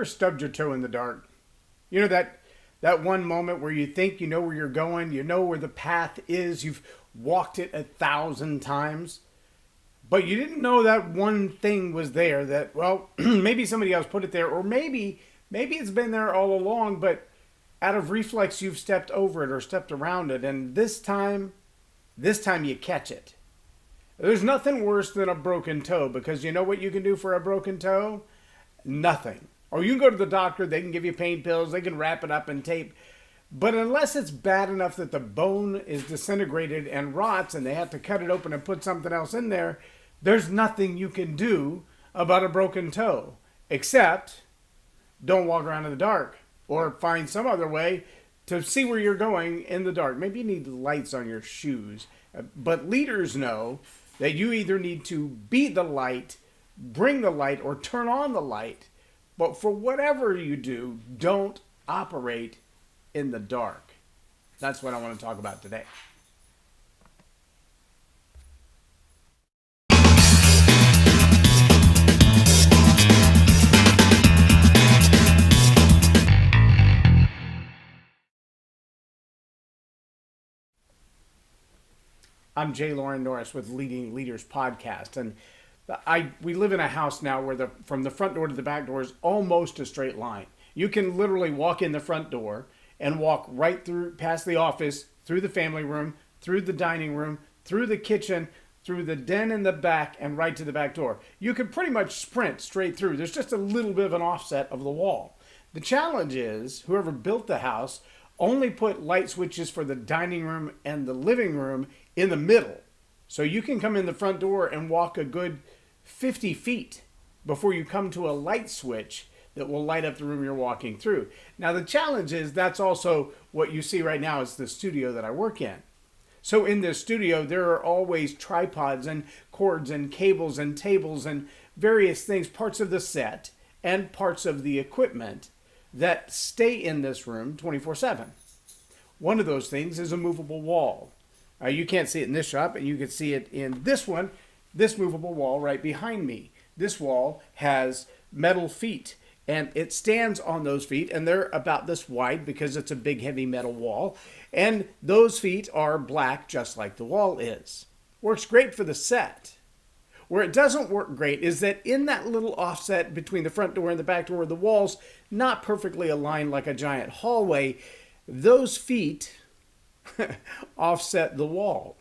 ever stubbed your toe in the dark? You know that one moment where you think you know where you're going, you know where the path is, you've walked it 1,000 times, but you didn't know that one thing was there that, well, maybe somebody else put it there, or maybe it's been there all along, but out of reflex you've stepped over it or stepped around it, and this time you catch it. There's nothing worse than a broken toe, because you know what you can do for a broken toe? Nothing. Or you can go to the doctor, they can give you pain pills, they can wrap it up in tape. But unless it's bad enough that the bone is disintegrated and rots and they have to cut it open and put something else in there, there's nothing you can do about a broken toe. Except don't walk around in the dark, or find some other way to see where you're going in the dark. Maybe you need lights on your shoes. But leaders know that you either need to be the light, bring the light, or turn on the light. But for whatever you do, don't operate in the dark. That's what I want to talk about today. I'm J Loren Norris with Leading Leaders Podcast, and we live in a house now where from the front door to the back door is almost a straight line. You can literally walk in the front door and walk right through, past the office, through the family room, through the dining room, through the kitchen, through the den in the back, and right to the back door. You can pretty much sprint straight through. There's just a little bit of an offset of the wall. The challenge is, whoever built the house only put light switches for the dining room and the living room in the middle. So you can come in the front door and walk a good 50 feet before you come to a light switch that will light up the room you're walking through. Now the challenge is that's also what you see right now is the studio that I work in. So in this studio, there are always tripods and cords and cables and tables and various things, parts of the set and parts of the equipment that stay in this room 24/7. One of those things is a movable wall. You can't see it in this shot, but you can see it in this one, this movable wall right behind me. This wall has metal feet, and it stands on those feet, and they're about this wide because it's a big, heavy metal wall. And those feet are black, just like the wall is. Works great for the set. Where it doesn't work great is that in that little offset between the front door and the back door, the walls not perfectly aligned like a giant hallway, those feet offset the wall.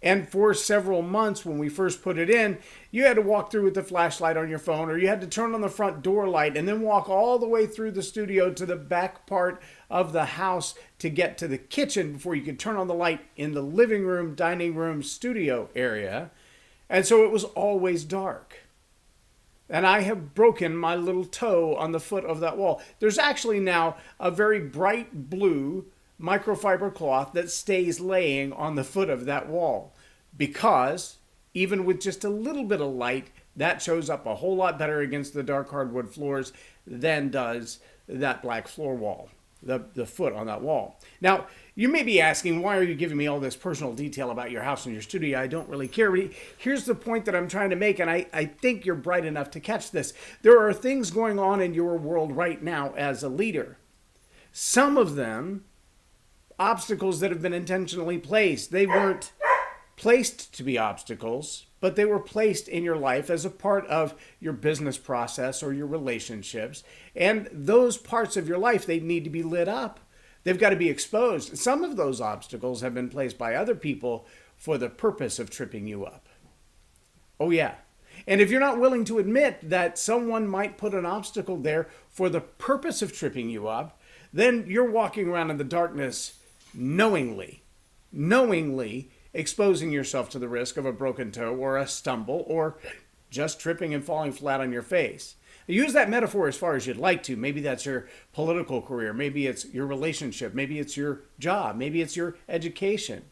And for several months when we first put it in, you had to walk through with the flashlight on your phone, or you had to turn on the front door light and then walk all the way through the studio to the back part of the house to get to the kitchen before you could turn on the light in the living room, dining room, studio area. And so it was always dark. And I have broken my little toe on the foot of that wall. There's actually now a very bright blue microfiber cloth that stays laying on the foot of that wall, because even with just a little bit of light, that shows up a whole lot better against the dark hardwood floors than does that black floor wall, the foot on that wall. Now, you may be asking, why are you giving me all this personal detail about your house and your studio? I don't really care. But here's the point that I'm trying to make, and I think you're bright enough to catch this. There are things going on in your world right now as a leader. Some of them obstacles that have been intentionally placed. They weren't placed to be obstacles, but they were placed in your life as a part of your business process or your relationships. And those parts of your life, they need to be lit up. They've got to be exposed. Some of those obstacles have been placed by other people for the purpose of tripping you up. Oh yeah. And if you're not willing to admit that someone might put an obstacle there for the purpose of tripping you up, then you're walking around in the darkness knowingly exposing yourself to the risk of a broken toe or a stumble or just tripping and falling flat on your face. Use that metaphor as far as you'd like to. Maybe that's your political career. Maybe it's your relationship. Maybe it's your job. Maybe it's your education.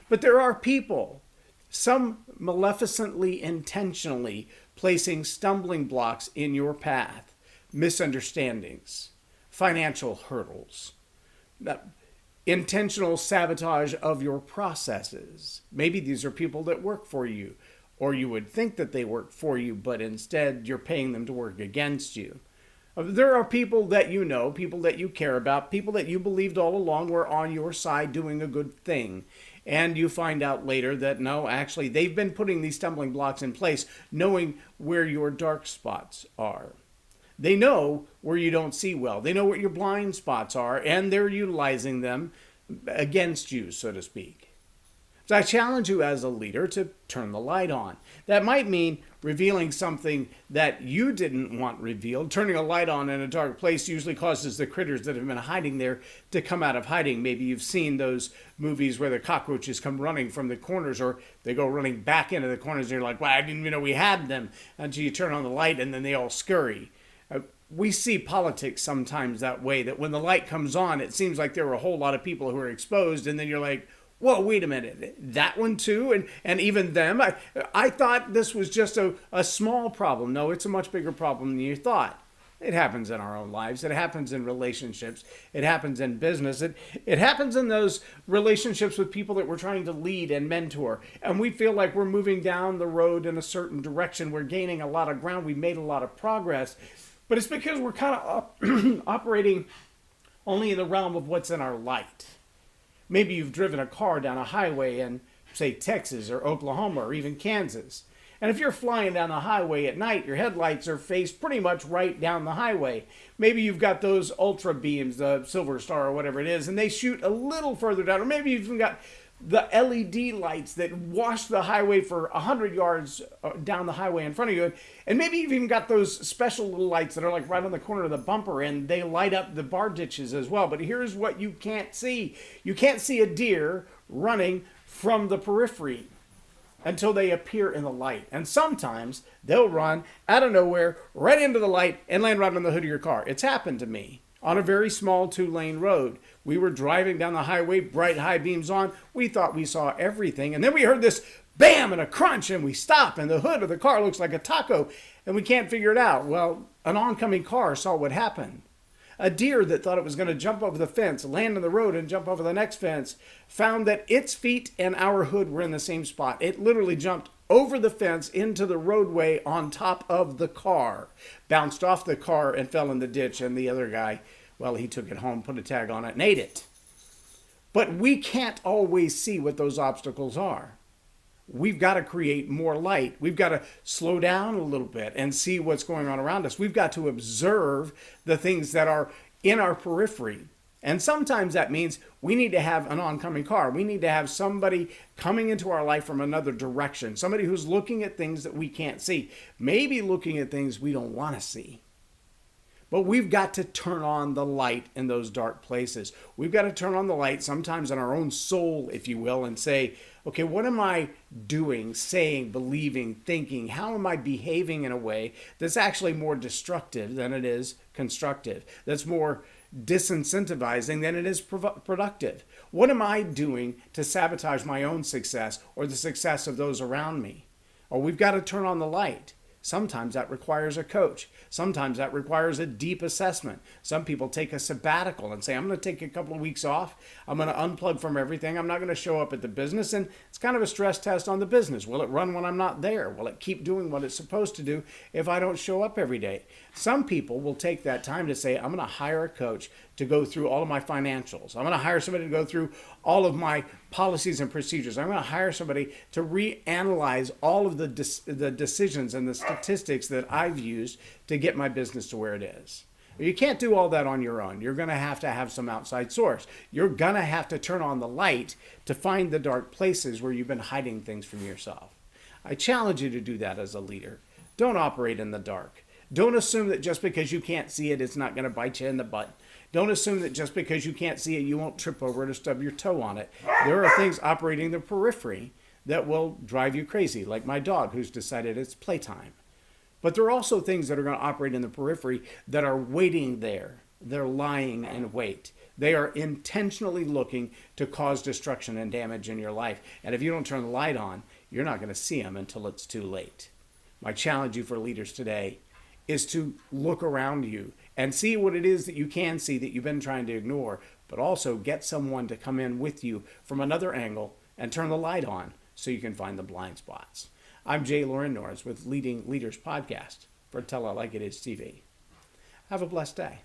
But there are people, some maleficently, intentionally placing stumbling blocks in your path, misunderstandings, financial hurdles, intentional sabotage of your processes. Maybe these are people that work for you, or you would think that they work for you, but instead you're paying them to work against you. There are people that you know, people that you care about, people that you believed all along were on your side doing a good thing. And you find out later that no, actually, they've been putting these stumbling blocks in place, knowing where your dark spots are. They know where you don't see well. They know what your blind spots are, and they're utilizing them against you, so to speak. So I challenge you as a leader to turn the light on. That might mean revealing something that you didn't want revealed. Turning a light on in a dark place usually causes the critters that have been hiding there to come out of hiding. Maybe you've seen those movies where the cockroaches come running from the corners, or they go running back into the corners and you're like, well, I didn't even know we had them, until you turn on the light and then they all scurry. We see politics sometimes that way, that when the light comes on, it seems like there are a whole lot of people who are exposed, and then you're like, whoa, wait a minute, that one too? And even them? I thought this was just a small problem. No, it's a much bigger problem than you thought. It happens in our own lives. It happens in relationships. It happens in business. It happens in those relationships with people that we're trying to lead and mentor. And we feel like we're moving down the road in a certain direction. We're gaining a lot of ground. We've made a lot of progress. But it's because we're kind of operating only in the realm of what's in our light. Maybe you've driven a car down a highway in, say, Texas or Oklahoma or even Kansas. And if you're flying down the highway at night, your headlights are faced pretty much right down the highway. Maybe you've got those ultra beams, the Silver Star or whatever it is, and they shoot a little further down. Or maybe you've even got the LED lights that wash the highway for 100 yards down the highway in front of you. And maybe you've even got those special little lights that are like right on the corner of the bumper, and they light up the bar ditches as well. But here's what you can't see. You can't see a deer running from the periphery until they appear in the light. And sometimes they'll run out of nowhere right into the light and land right on the hood of your car. It's happened to me on a very small 2-lane road. We were driving down the highway, bright high beams on. We thought we saw everything. And then we heard this bam and a crunch, and we stop, and the hood of the car looks like a taco, and we can't figure it out. Well, an oncoming car saw what happened. A deer that thought it was going to jump over the fence, land on the road, and jump over the next fence, found that its feet and our hood were in the same spot. It literally jumped over the fence into the roadway on top of the car, bounced off the car and fell in the ditch, and the other guy, well, he took it home, put a tag on it, and ate it. But we can't always see what those obstacles are. We've got to create more light. We've got to slow down a little bit and see what's going on around us. We've got to observe the things that are in our periphery. And sometimes that means we need to have an oncoming car. We need to have somebody coming into our life from another direction, somebody who's looking at things that we can't see, maybe looking at things we don't want to see. But we've got to turn on the light in those dark places. We've got to turn on the light sometimes in our own soul, if you will, and say, okay, what am I doing, saying, believing, thinking? How am I behaving in a way that's actually more destructive than it is constructive? That's more disincentivizing than it is productive? What am I doing to sabotage my own success or the success of those around me? Or we've got to turn on the light. Sometimes that requires a coach. Sometimes that requires a deep assessment. Some people take a sabbatical and say, I'm going to take a couple of weeks off. I'm going to unplug from everything. I'm not going to show up at the business. And it's kind of a stress test on the business. Will it run when I'm not there? Will it keep doing what it's supposed to do if I don't show up every day? Some people will take that time to say, I'm going to hire a coach to go through all of my financials. I'm going to hire somebody to go through all of my policies and procedures. I'm going to hire somebody to reanalyze all of the decisions and the statistics that I've used to get my business to where it is. You can't do all that on your own. You're going to have some outside source. You're going to have to turn on the light to find the dark places where you've been hiding things from yourself. I challenge you to do that as a leader. Don't operate in the dark. Don't assume that just because you can't see it, it's not going to bite you in the butt. Don't assume that just because you can't see it, you won't trip over it or stub your toe on it. There are things operating in the periphery that will drive you crazy, like my dog who's decided it's playtime. But there are also things that are going to operate in the periphery that are waiting there. They're lying in wait. They are intentionally looking to cause destruction and damage in your life. And if you don't turn the light on, you're not going to see them until it's too late. My challenge you for leaders today is to look around you and see what it is that you can see that you've been trying to ignore, but also get someone to come in with you from another angle and turn the light on so you can find the blind spots. I'm J Loren Norris with Leading Leaders Podcast for Tell It Like It Is TV. Have a blessed day.